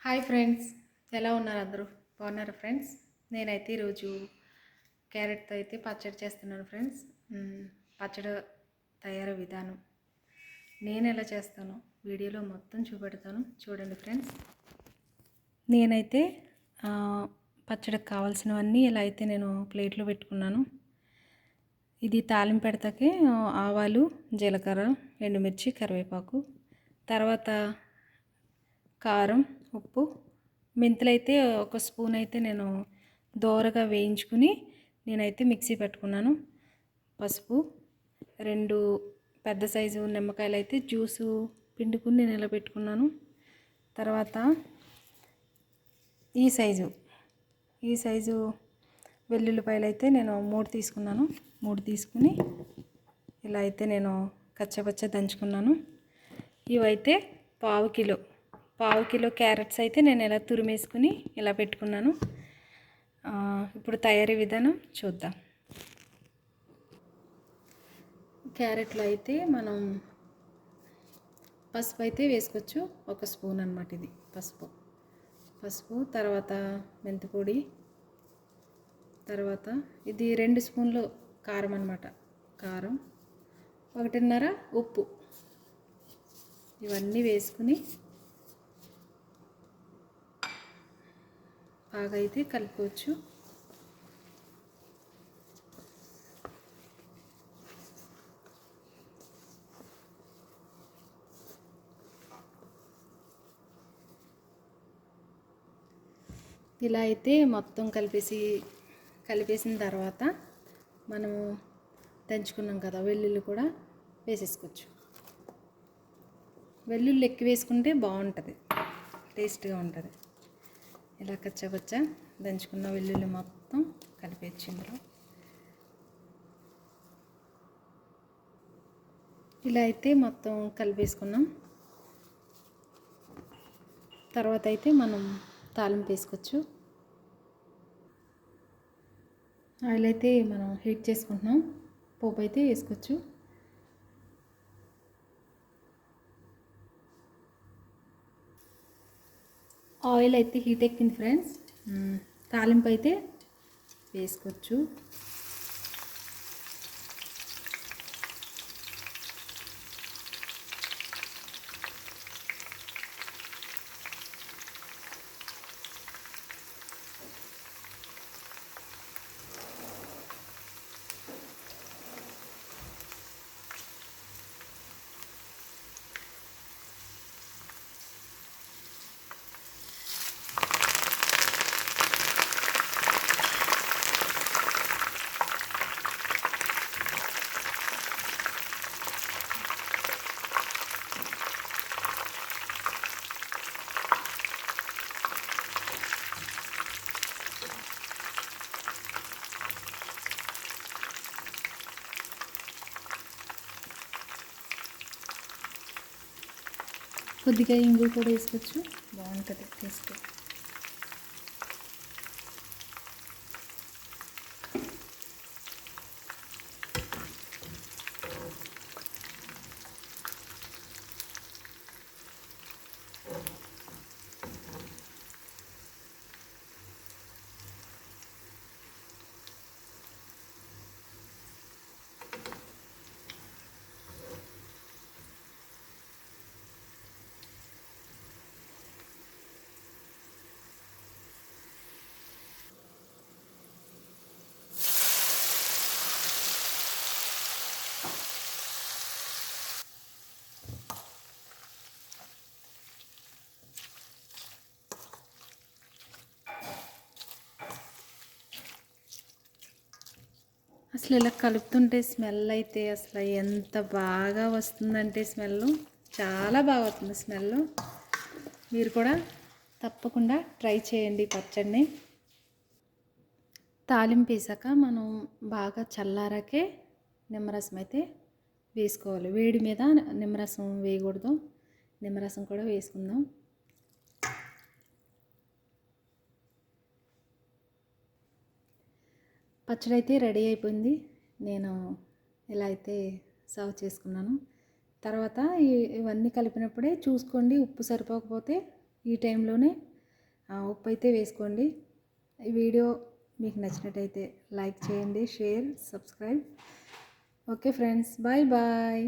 Hi friends, ఎలా ఉన్నారు అందరూ? బాగున్నారా ఫ్రెండ్స్? నేనైతే ఈరోజు క్యారెట్తో అయితే పచ్చడి చేస్తున్నాను ఫ్రెండ్స్. పచ్చడి తయారీ విధానం నేను ఎలా చేస్తానో వీడియోలో మొత్తం చూపెడతాను, చూడండి ఫ్రెండ్స్. నేనైతే పచ్చడికి కావాల్సినవన్నీ ఇలా అయితే నేను ప్లేట్లో పెట్టుకున్నాను. ఇది తాలింపు పెడతాకి ఆవాలు, జీలకర్ర, ఎండుమిర్చి, కరివేపాకు, తర్వాత కారం, ఉప్పు, మెంతులైతే ఒక స్పూన్ అయితే నేను దోరగా వేయించుకుని నేనైతే మిక్సీ పెట్టుకున్నాను. పసుపు, 2 పెద్ద సైజు నిమ్మకాయలు అయితే జ్యూసు పిండుకుని నేను ఇలా పెట్టుకున్నాను. తర్వాత ఈ సైజు వెల్లుల్లిపాయలు అయితే నేను 3 తీసుకున్నాను. 3 తీసుకుని ఇలా అయితే నేను కచ్చపచ్చ దంచుకున్నాను. ఇవైతే పావు కిలో క్యారెట్స్ అయితే నేను ఇలా తురిమేసుకుని ఇలా పెట్టుకున్నాను. ఇప్పుడు తయారీ విధానం చూద్దాం. క్యారెట్లో అయితే మనం పసుపు అయితే వేసుకోవచ్చు, 1 స్పూన్ అన్నమాట. ఇది పసుపు, తర్వాత మెంతిపొడి, తర్వాత ఇది 2 స్పూన్లు కారం అన్నమాట. కారం, 1.5 ఉప్పు, ఇవన్నీ వేసుకుని బాగా అయితే కలుపుకోవచ్చు. ఇలా అయితే మొత్తం కలిపేసిన తర్వాత మనము దంచుకున్నాం కదా వెల్లుల్లి కూడా వేసేసుకోవచ్చు. వెల్లుల్లి ఎక్కువ వేసుకుంటే బాగుంటుంది, టేస్ట్గా ఉంటుంది. ఇలా కచ్చపచ్చ దంచుకున్న వెల్లుల్లి మొత్తం కలిపేయచ్చు ఇందులో. ఇలా అయితే మొత్తం కలిపేసుకున్నాం. తర్వాత అయితే మనం తాలింపు వేసుకోవచ్చు. ఆయిల్ అయితే మనం హీట్ చేసుకుంటున్నాం. పోపు అయితే వేసుకోవచ్చు. ఆయిల్ అయితే హీట్ ఎక్కింది ఫ్రెండ్స్. తాలింపు అయితే వేసుకోవచ్చు. కొద్దిగా ఇంగు కూడా వేసుకోవచ్చు, బాగుంటుంది టేస్ట్. అసలు ఇలా కలుపుతుంటే స్మెల్ అయితే అసలు ఎంత బాగా వస్తుందంటే స్మెల్ చాలా బాగా వస్తుంది స్మెల్. మీరు కూడా తప్పకుండా ట్రై చేయండి పచ్చడిని. తాలింపు వేసాక మనం బాగా చల్లారాకే నిమ్మరసం అయితే వేసుకోవాలి. వేడి మీద నిమ్మరసం వేయకూడదు. నిమ్మరసం కూడా వేసుకుందాం. పచ్చడి అయితే రెడీ అయిపోయింది. నేను ఇలా అయితే సర్వ్ చేసుకున్నాను. తర్వాత ఇవన్నీ కలిపినప్పుడే చూసుకోండి, ఉప్పు సరిపోకపోతే ఈ టైంలోనే ఉప్పు అయితే వేసుకోండి. ఈ వీడియో మీకు నచ్చినట్టయితే లైక్ చేయండి, share, subscribe. Okay friends, bye bye.